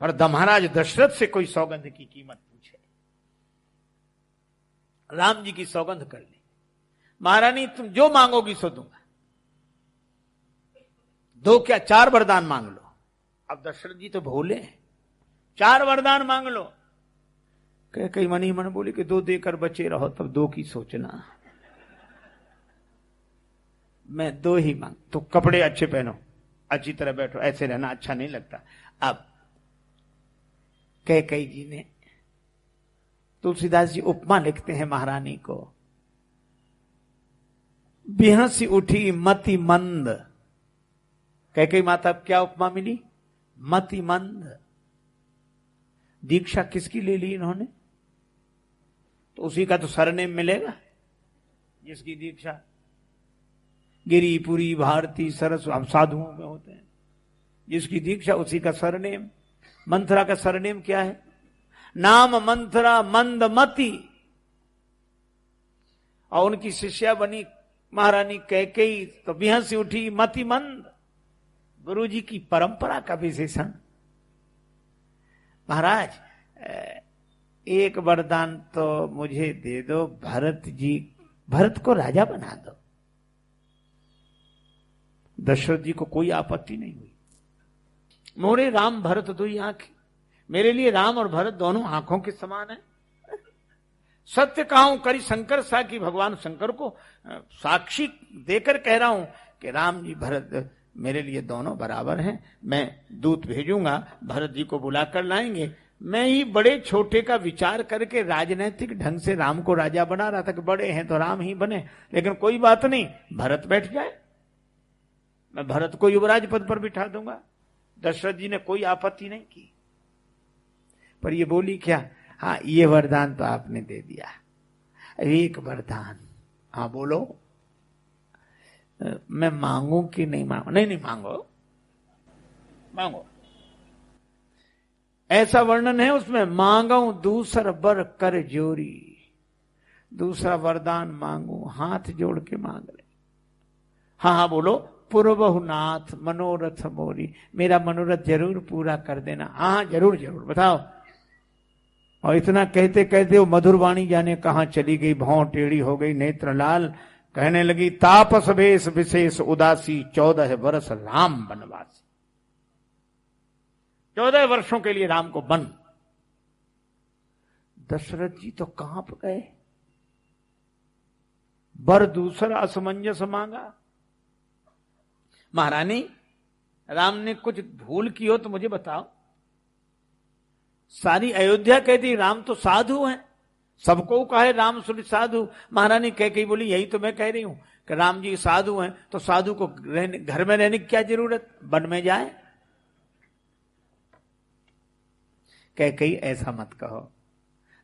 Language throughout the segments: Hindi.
पर महाराज दशरथ से कोई सौगंध की कीमत पूछे, राम जी की सौगंध कर ली, महारानी तुम जो मांगोगी सो दूंगा, 2 क्या 4 वरदान मांग लो। अब दशरथ जी तो भोले हैं, 4 वरदान मांग लो। कई मनी मन बोली कि 2 देकर बचे रहो, तब 2 की सोचना, मैं 2 ही मांग। तो कपड़े अच्छे पहनो, अच्छी तरह बैठो, ऐसे रहना अच्छा नहीं लगता। अब कई जी ने, तुलसीदास जी उपमा लिखते हैं महारानी को, बिहसी उठी मति मंद। कई माता क्या उपमा मिली? मति मंद। दीक्षा किसकी ले ली इन्होंने? तो उसी का तो सरनेम मिलेगा जिसकी दीक्षा गिरी पुरी भारती सरस, हम साधुओं में होते हैं, जिसकी दीक्षा उसी का सरनेम। मंथरा का सरनेम क्या है? नाम मंथरा मंदमती। और उनकी शिष्या बनी महारानी कैकेयी, तो बिहसी उठी मति मंद। गुरु जी की परंपरा का विशेषण। महाराज एक वरदान तो मुझे दे दो, भरत को राजा बना दो। दशरथ जी को कोई आपत्ति नहीं हुई। मोरे राम भरत दो ही आंखें, मेरे लिए राम और भरत दोनों आंखों के समान है। सत्य कहूं करी शंकर सा, कि भगवान शंकर को साक्षी देकर कह रहा हूं कि राम जी भरत मेरे लिए दोनों बराबर हैं। मैं दूत भेजूंगा, भरत जी को बुलाकर लाएंगे। मैं ही बड़े छोटे का विचार करके राजनैतिक ढंग से राम को राजा बना रहा था कि बड़े हैं तो राम ही बने, लेकिन कोई बात नहीं, भरत बैठ जाए, मैं भरत को युवराज पद पर बिठा दूंगा। दशरथ जी ने कोई आपत्ति नहीं की। पर ये बोली क्या? हाँ, ये वरदान तो आपने दे दिया, एक वरदान। हाँ बोलो, मैं मांगू कि नहीं मांगू? नहीं मांगो, मांगो। ऐसा वर्णन है उसमें, मांगू दूसर बर कर जोरी। दूसरा वरदान मांगू, हाथ जोड़ के मांग ले। हाँ बोलो, पूर्वहुनाथ मनोरथ मोरी, मेरा मनोरथ जरूर पूरा कर देना। हाँ जरूर बताओ। और इतना कहते कहते वो मधुर वाणी जाने कहां चली गई, भौं टेढ़ी हो गई, नेत्र लाल, कहने लगी तापस वेश विशेष उदासी, 14 वर्ष राम बनवासी। 14 वर्षों के लिए राम को बन। दशरथ जी तो कांप गए। बर दूसरा असमंजस मांगा। महारानी, राम ने कुछ भूल की हो तो मुझे बताओ। सारी अयोध्या कहती राम तो साधु हैं, सबको कहे राम सुन साधु। महारानी कह बोली यही तो मैं कह रही हूं कि राम जी साधु हैं, तो साधु को घर में रहने की क्या जरूरत, वन में जाए। कह ऐसा मत कहो,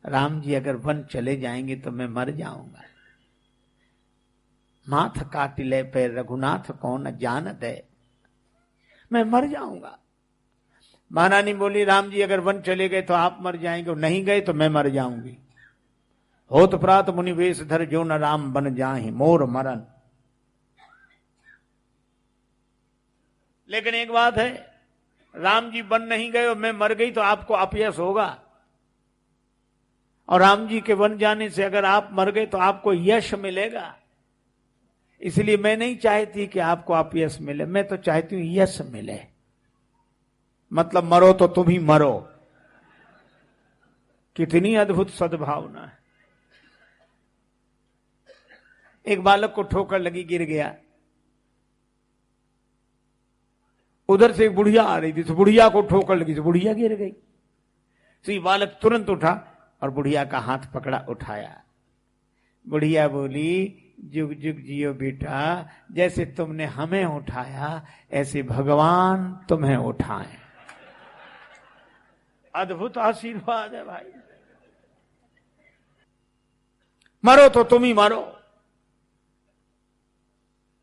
राम जी अगर वन चले जाएंगे तो मैं मर जाऊंगा। माथ काट ले पे रघुनाथ कौन जान दे, मैं मर जाऊंगा। महारानी बोली राम जी अगर वन चले गए तो आप मर जाएंगे, नहीं गए तो मैं मर जाऊंगी। होत प्रात मुनि वेश धर, जो न राम बन जाहि मोर मरण। लेकिन एक बात है, राम जी वन नहीं गए और मैं मर गई तो आपको अपयश होगा, और राम जी के वन जाने से अगर आप मर गए तो आपको यश मिलेगा। इसलिए मैं नहीं चाहती कि आपको अपयश मिले, मैं तो चाहती हूं यश मिले। मतलब मरो तो तुम ही मरो। कितनी अद्भुत सद्भावना है। एक बालक को ठोकर लगी, गिर गया। उधर से एक बुढ़िया आ रही थी, तो बुढ़िया को ठोकर लगी तो बुढ़िया गिर गई। तो ये बालक तुरंत उठा और बुढ़िया का हाथ पकड़ा, उठाया। बुढ़िया बोली जुग जुग जियो बेटा, जैसे तुमने हमें उठाया ऐसे भगवान तुम्हें उठाए। अद्भुत आशीर्वाद है भाई। मरो तो तुम ही मरो।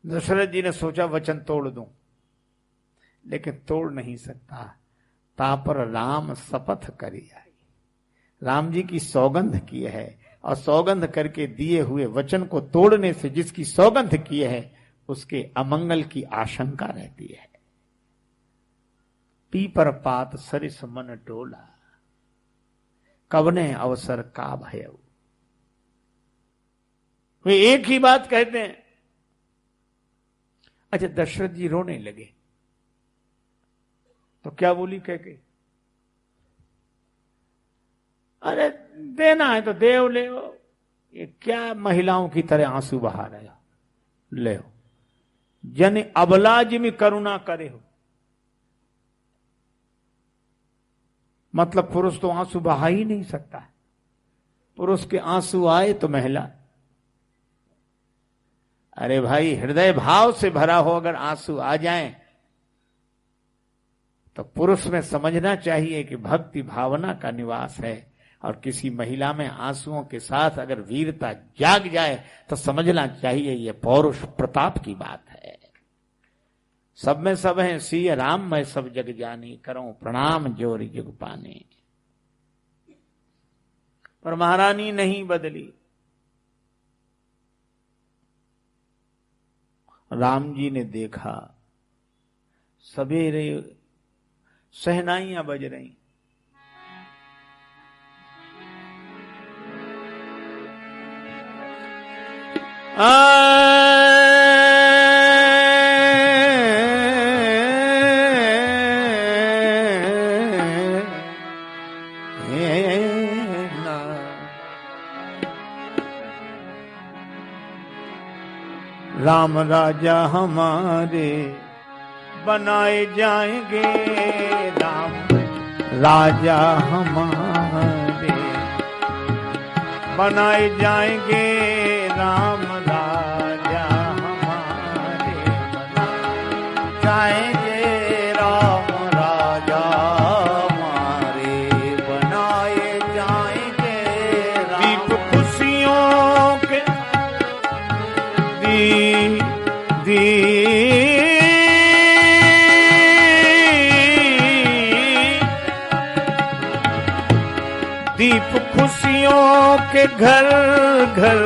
दशरथ जी ने सोचा वचन तोड़ दूं, लेकिन तोड़ नहीं सकता। तापर राम शपथ करी आई। राम जी की सौगंध की है, और सौगंध करके दिए हुए वचन को तोड़ने से जिसकी सौगंध की है उसके अमंगल की आशंका रहती है। पीपर पात सरिस मन डोला, कवने अवसर का भय। वे एक ही बात कहते हैं। अच्छा, दशरथ जी रोने लगे तो क्या बोली कह के, अरे देना है तो देव ले, ये क्या महिलाओं की तरह आंसू बहा रहे हो, ले हो, जन अबलाज में करुणा करे हो। मतलब पुरुष तो आंसू बहा ही नहीं सकता है, पुरुष के आंसू आए तो महिला। अरे भाई, हृदय भाव से भरा हो अगर आंसू आ जाएं तो पुरुष में समझना चाहिए कि भक्ति भावना का निवास है, और किसी महिला में आंसुओं के साथ अगर वीरता जाग जाए तो समझना चाहिए ये पौरुष प्रताप की बात है। सब में सब है सिय राम, मैं सब जग जानी, करूं प्रणाम जोर जुग पाने। पर महारानी नहीं बदली। राम जी ने देखा सवेरे सहनाइयां बज रही, राम राजा हमारे बनाए जाएंगे, राम राजा हमारे बनाए जाएंगे, राम राजा हमारे बनाए जाएंगे, राम राजा हमारे बनाए जाएंगे। दीप खुशियों के दीप खुशियों के घर घर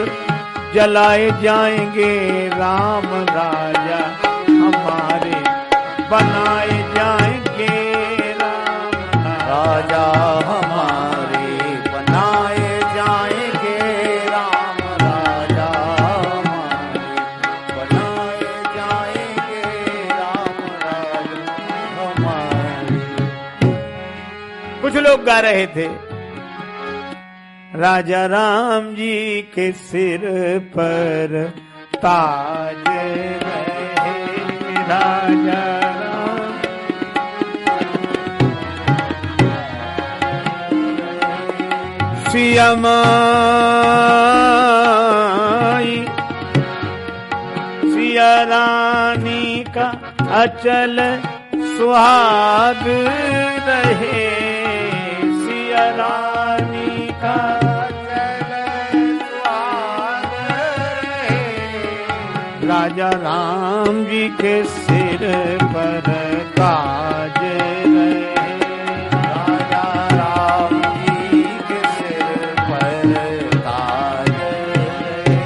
जलाए जाएंगे, राम राजा हमारे बनाए जाएंगे, राम राजा हमारे बनाए जाएंगे, राम राजा हमारे बनाए जाएंगे, राम राजा हमारे। कुछ लोग गा रहे थे, राजा राम जी के सिर पर ताज रहे, राजा राम सिया माई सिया रानी का अचल सुहाग रहे, सिया रानी का राजा राम जी के सिर पर ताज रहे, राजा राम जी के सिर पर ताज रहे।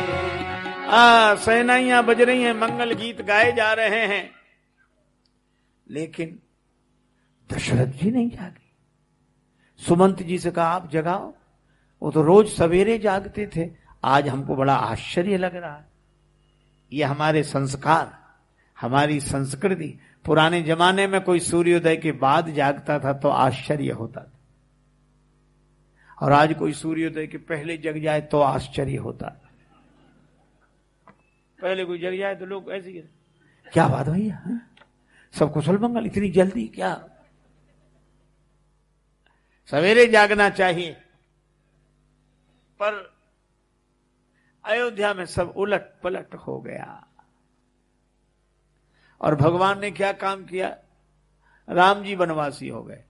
सेनाइयां बज रही हैं, मंगल गीत गाए जा रहे हैं, लेकिन दशरथ जी नहीं जागे। सुमंत जी से कहा आप जगाओ, वो तो रोज सवेरे जागते थे, आज हमको बड़ा आश्चर्य लग रहा है। ये हमारे संस्कार, हमारी संस्कृति, पुराने जमाने में कोई सूर्योदय के बाद जागता था तो आश्चर्य होता था, और आज कोई सूर्योदय के पहले जग जाए तो आश्चर्य होता है। पहले कोई जग जाए तो लोग ऐसे क्या बात भैया, सब कुशल मंगल, इतनी जल्दी क्या? सवेरे जागना चाहिए। पर अयोध्या में सब उलट पलट हो गया, और भगवान ने क्या काम किया? राम जी वनवासी हो गए।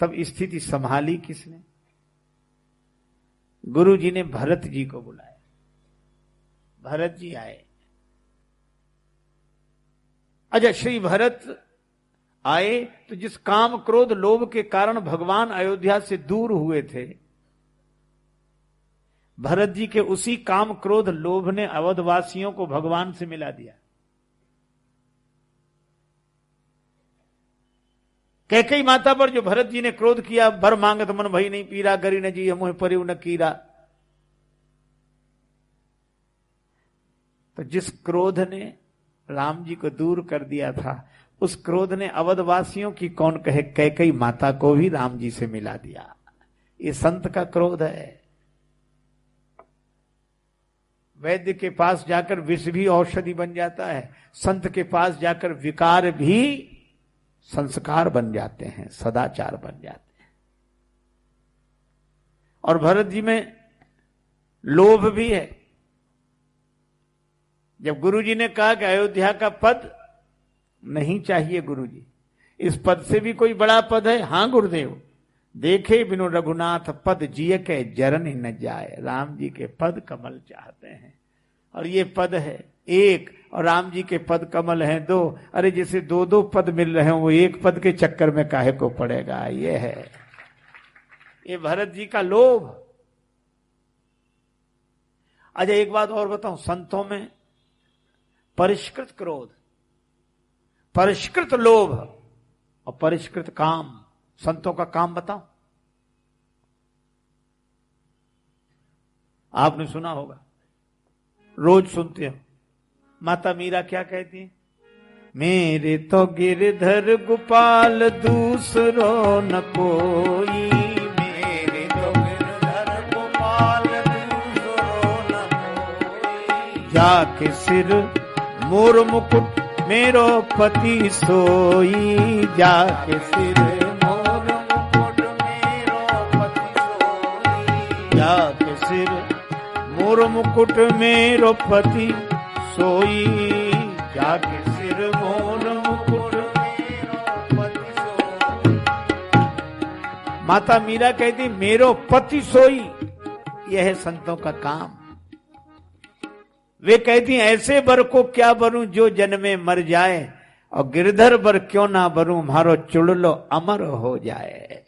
तब स्थिति संभाली किसने? गुरु जी ने भरत जी को बुलाया। भरत जी आए। अच्छा, श्री भरत आए तो जिस काम क्रोध लोभ के कारण भगवान अयोध्या से दूर हुए थे, भरत जी के उसी काम क्रोध लोभ ने अवधवासियों को भगवान से मिला दिया। कैकेयी माता पर जो भरत जी ने क्रोध किया, बर मांगत मन भई नहीं पीरा, गरी न जी मुँह परिव न कीरा। तो जिस क्रोध ने राम जी को दूर कर दिया था, उस क्रोध ने अवधवासियों की कौन कहे, कैकेयी माता को भी राम जी से मिला दिया। ये संत का क्रोध है। वैद्य के पास जाकर विष भी औषधि बन जाता है, संत के पास जाकर विकार भी संस्कार बन जाते हैं, सदाचार बन जाते हैं। और भरत जी में लोभ भी है। जब गुरुजी ने कहा कि अयोध्या का पद नहीं चाहिए गुरुजी, इस पद से भी कोई बड़ा पद है? हाँ गुरुदेव, देखे बिनु रघुनाथ पद जिय के जरन न जाए। राम जी के पद कमल चाहते हैं, और ये पद है एक, और राम जी के पद कमल हैं दो। अरे जिसे दो दो पद मिल रहे हो, वो एक पद के चक्कर में काहे को पड़ेगा? ये है ये भरत जी का लोभ। अच्छा एक बात और बताऊं, संतों में परिष्कृत क्रोध, परिष्कृत लोभ और परिष्कृत काम, संतों का काम बताओ। आपने सुना होगा, रोज सुनते हो, माता मीरा क्या कहती है? मेरे तो गिरधर गोपाल दूसरो न कोई, मेरे तो गिरधर गोपाल दूसरो न कोई, जाके सिर मोर मुकुट मेरो पति सोई, जाके सिर मोर मुकुट मेरो पति सोई, जाके सिर मोर मुकुट मेरो पति सोई, जाके सिर मोर मुकुट मेरो पति सोई। माता मीरा कहती मेरो पति सोई। यह है संतों का काम। वे कहती ऐसे बर को क्या बरूं जो जन्मे मर जाए, और गिरधर बर क्यों ना बरूं मारो चुड़लो अमर हो जाए।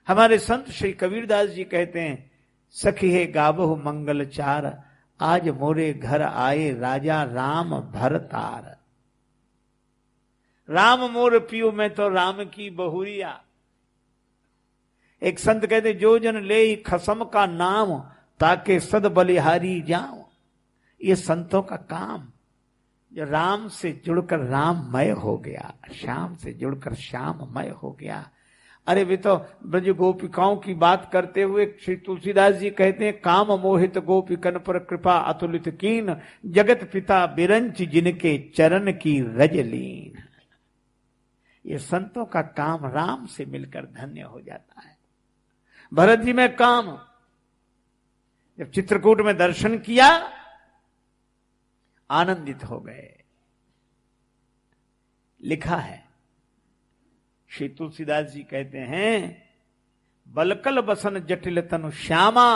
हमारे संत श्री कबीरदास जी कहते हैं, सखी है गावहु मंगल चार, आज मोरे घर आए राजा राम भरतार। राम मोर पियो में तो राम की बहुरिया। एक संत कहते जो जन ले खसम का नाम, ताके सद बलिहारी जाऊं। ये संतों का काम। जो राम से जुड़कर राममय हो गया, श्याम से जुड़कर श्याममय हो गया। अरे वे तो ब्रज गोपिकाओं की बात करते हुए श्री तुलसीदास जी कहते हैं, काम मोहित गोपिकन पर कृपा अतुलित कीन, जगत पिता बिरंच जिनके चरण की रजलीन। ये संतों का काम राम से मिलकर धन्य हो जाता है। भरत जी में काम, जब चित्रकूट में दर्शन किया आनंदित हो गए। लिखा है, श्री तुलसीदास जी कहते हैं, बलकल बसन जटिल तनु श्यामा,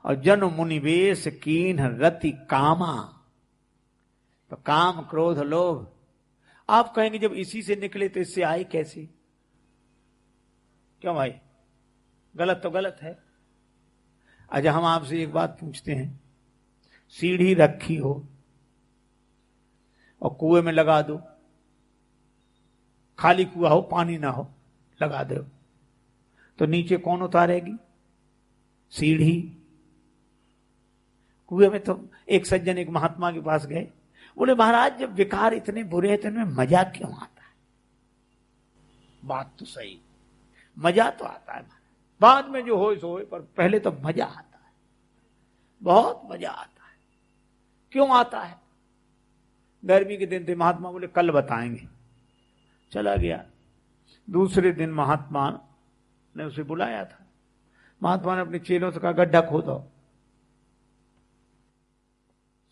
और जन मुनिवेश कीन रति कामा। तो काम क्रोध लोभ, आप कहेंगे जब इसी से निकले तो इससे आए कैसे? क्यों भाई, गलत तो गलत है। अच्छा हम आपसे एक बात पूछते हैं, सीढ़ी रखी हो और कुएं में लगा दो, खाली कुआं हो पानी ना हो, लगा दो, तो नीचे कौन उतारेगी? सीढ़ी। कुएं में तो एक सज्जन एक महात्मा के पास गए, बोले महाराज जब विकार इतने बुरे हैं तो इनमें मजा क्यों आता है? बात तो सही, मजा तो आता है, बाद में जो हो सो हो, पर पहले तो मजा आता है, बहुत मजा आता है। क्यों आता है? गर्मी के दिन थे, महात्मा बोले कल बताएंगे। चला गया। दूसरे दिन महात्मा ने उसे बुलाया था। महात्मा ने अपने चेलों से कहा गड्ढा खोदो।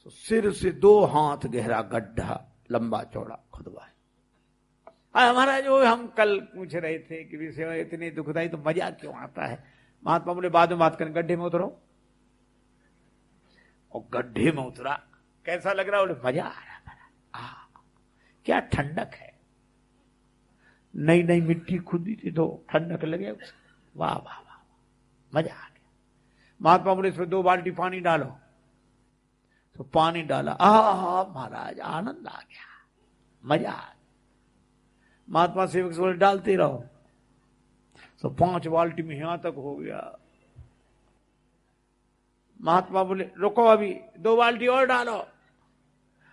तो सिर से 2 हाथ गहरा गड्ढा लंबा चौड़ा खुदवाए। हमारा जो हम कल पूछ रहे थे कि विषय इतनी दुखदाई तो मजा क्यों आता है? महात्मा बोले बाद में बात करें, गड्ढे में उतरो। और गड्ढे में उतरा, कैसा लग रहा? बोले मजा आ रहा। क्या ठंडक है, नई नई मिट्टी खुदी थी तो ठंडक लगे, वाह वाह वाह, मजा आ गया। महात्मा बोले इसमें 2 बाल्टी पानी डालो। तो पानी डाला, महाराज आनंद आ गया, मजा आ गया। महात्मा सेवक से बोले डालते रहो। तो 5 बाल्टी में यहां तक हो गया। महात्मा बोले रुको अभी 2 बाल्टी और डालो।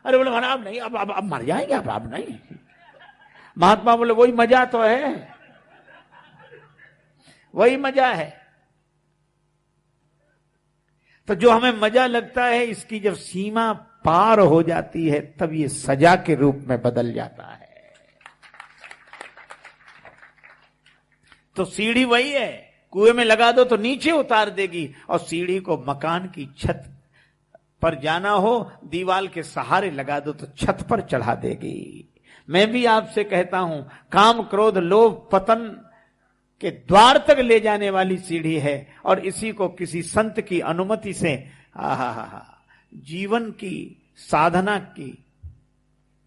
अरे बोले महाराज नहीं, अब मर जाएंगे, अब नहीं। महात्मा बोले वही मजा तो है, वही मजा है। तो जो हमें मजा लगता है, इसकी जब सीमा पार हो जाती है तब ये सजा के रूप में बदल जाता है। तो सीढ़ी वही है, कुएं में लगा दो तो नीचे उतार देगी, और सीढ़ी को मकान की छत पर जाना हो, दीवार के सहारे लगा दो तो छत पर चढ़ा देगी। मैं भी आपसे कहता हूं, काम क्रोध लोभ पतन के द्वार तक ले जाने वाली सीढ़ी है, और इसी को किसी संत की अनुमति से जीवन की साधना की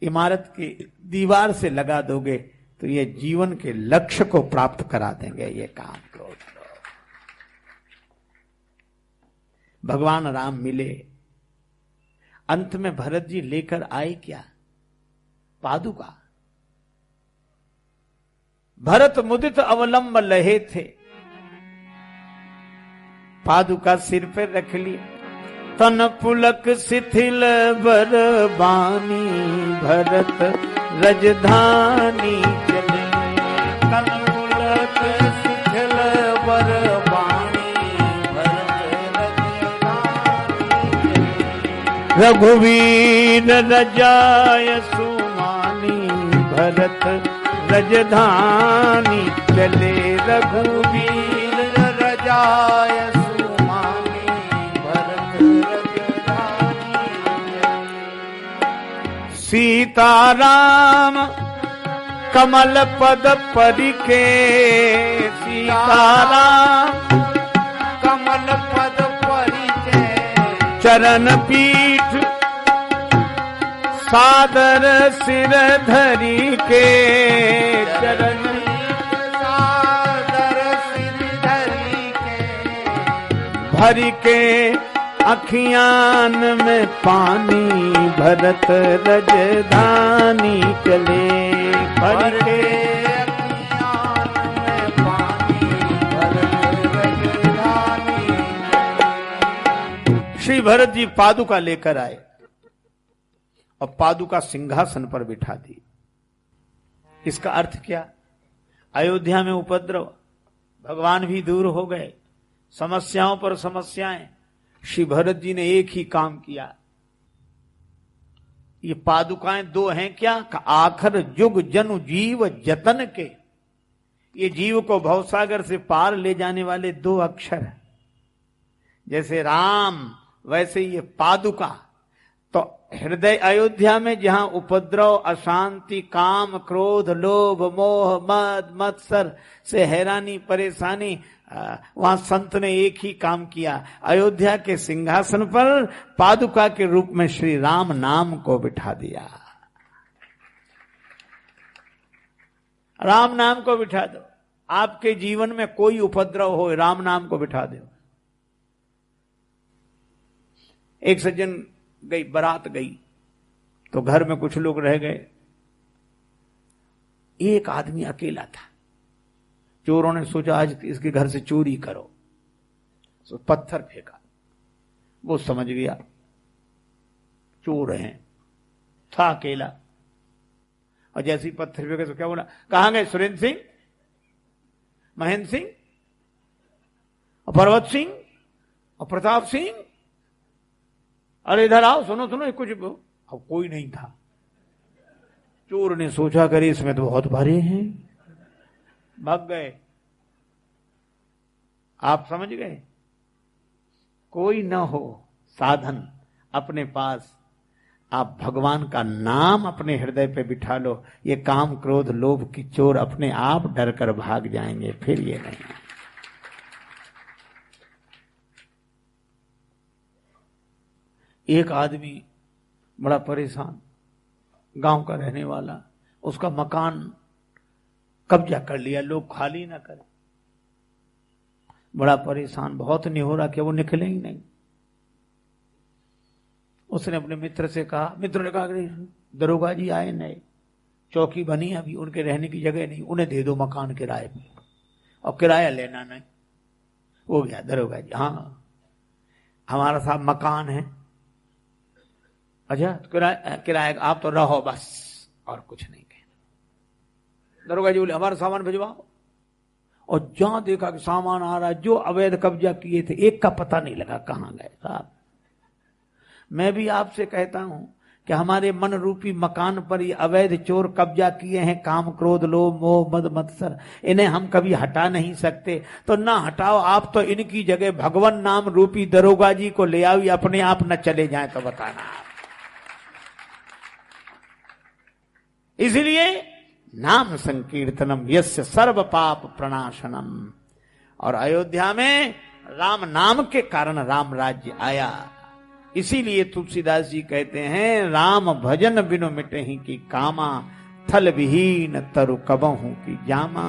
इमारत की दीवार से लगा दोगे तो ये जीवन के लक्ष्य को प्राप्त करा देंगे। ये काम क्रोध लोभ। भगवान राम मिले, अंत में भरत जी लेकर आए क्या? पादुका। भरत मुदित अवलंब लहे थे, पादुका सिर पर रख ली। तन पुलक शिथिल बरबानी, भरत रजधानी चले। तन पुलक शिथिल बरबानी, भरत रजधानी चले। रघुवीर रजाय सुमानी, भरत रजधानी चले। रघुवीर रजाय सुमानी, भरत रजधानी चले। सीताराम कमल पद परिके, सीताराम कमल पद परिके। चरण पीठ सादर सिर धरी के, चरण सादर सिर धरी के। भरी के अखियान में पानी, भरत रजधानी चले। भरी के अखियान में पानी, भरत रजधानी। श्री भरत जी पादुका लेकर आए और पादुका सिंहासन पर बिठा दी। इसका अर्थ क्या? अयोध्या में उपद्रव, भगवान भी दूर हो गए, समस्याओं पर समस्याएं। श्री भरत जी ने एक ही काम किया। ये पादुकाएं 2 हैं क्या? आखर जुग जनु जीव जतन के। ये जीव को भवसागर से पार ले जाने वाले 2 अक्षर हैं। जैसे राम वैसे ये पादुका। तो हृदय अयोध्या में जहां उपद्रव अशांति काम क्रोध लोभ मोह मद मत्सर से हैरानी परेशानी, वहां संत ने एक ही काम किया। अयोध्या के सिंहासन पर पादुका के रूप में श्री राम नाम को बिठा दिया। राम नाम को बिठा दो। आपके जीवन में कोई उपद्रव हो, राम नाम को बिठा दो। एक सज्जन गई, बारात गई, तो घर में कुछ लोग रह गए। एक आदमी अकेला था। चोरों ने सोचा आज इसके घर से चोरी करो, तो पत्थर फेंका। वो समझ गया चोर हैं, था अकेला। और जैसे ही पत्थर फेंके तो क्या बोला? कहां गए सुरेंद्र सिंह, महेंद्र सिंह और पर्वत सिंह और प्रताप सिंह? अरे इधर आओ, सुनो सुनो कुछ। अब कोई नहीं था। चोर ने सोचा करे इसमें तो बहुत भारी हैं, भाग गए। आप समझ गए? कोई न हो साधन अपने पास, आप भगवान का नाम अपने हृदय पे बिठा लो। ये काम क्रोध लोभ की चोर अपने आप डर कर भाग जाएंगे, फिर ये नहीं। एक आदमी बड़ा परेशान, गांव का रहने वाला, उसका मकान कब्जा कर लिया, लोग खाली ना करें। बड़ा परेशान, बहुत निहोरा कि वो निकले ही नहीं। उसने अपने मित्र से कहा, मित्र ने कहा दरोगा जी आए नहीं, चौकी बनी, अभी उनके रहने की जगह नहीं, उन्हें दे दो मकान किराए पे, और किराया लेना नहीं। वो गया दरोगा जी, हाँ हमारा साहब मकान है। अच्छा किराया आप तो रहो बस, और कुछ नहीं कहना। दरोगा जी बोले हमारा सामान भिजवाओ। और जहां देखा कि सामान आ रहा है, जो अवैध कब्जा किए थे एक का पता नहीं लगा कहां गए साहब। मैं भी आपसे कहता हूं कि हमारे मन रूपी मकान पर ये अवैध चोर कब्जा किए हैं, काम क्रोध लोभ मोह मद मत्सर, इन्हें हम कभी हटा नहीं सकते। तो ना हटाओ आप, तो इनकी जगह भगवान नाम रूपी दरोगा जी को ले आओ, अपने आप न चले जाए तो बताना। इसलिए नाम संकीर्तनम यस्य सर्व पाप प्रणाशनम। और अयोध्या में राम नाम के कारण राम राज्य आया। इसीलिए तुलसीदास जी कहते हैं राम भजन बिनु मिटहि की कामा, थल विहीन तरु कबहू की जामा।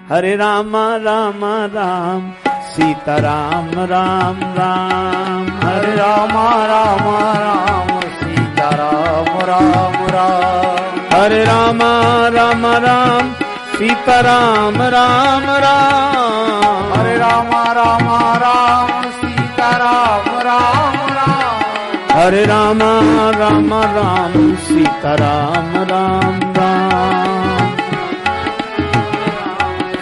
हरे राम राम राम सीता राम राम राम, हरे राम राम राम सीता राम राम राम, हरे राम राम राम सीता राम राम राम, हरे राम राम राम सीता राम राम राम, हरे राम राम राम सीता राम राम राम,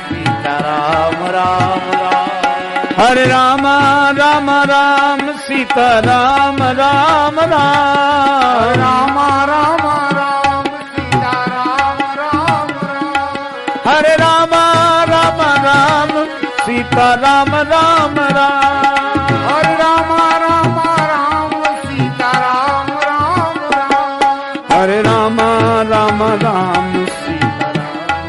सीता राम राम राम, हरे राम राम राम सीता राम राम राम, राम राम राम सीता राम राम राम, हरे राम राम राम सीता राम राम राम, हरे राम राम राम सीता राम राम राम, हरे राम राम राम सीता राम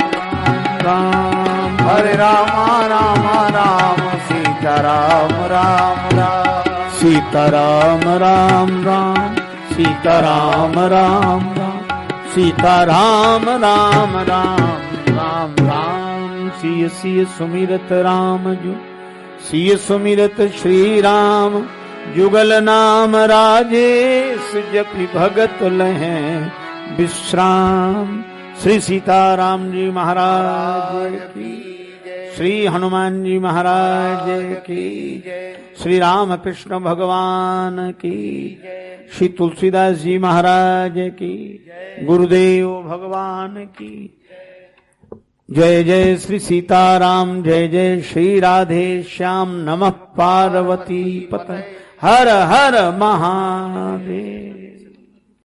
राम, हरे राम राम राम सीता राम राम राम, सीता राम राम राम सीता राम राम राम, सीता राम राम राम राम राम। सिय सिय सुमिरत राम जो, सिय सुमिरत श्री राम, जुगल नाम राजेश जपि भगत लहें विश्राम। श्री सीताराम जी महाराज की, श्री हनुमान जी महाराज की, श्री राम कृष्ण भगवान की, श्री तुलसीदास जी महाराज की, गुरुदेव भगवान की जय। जय श्री सीताराम, जय जय श्री राधे श्याम, नमः पार्वती पतये, हर हर महादेव।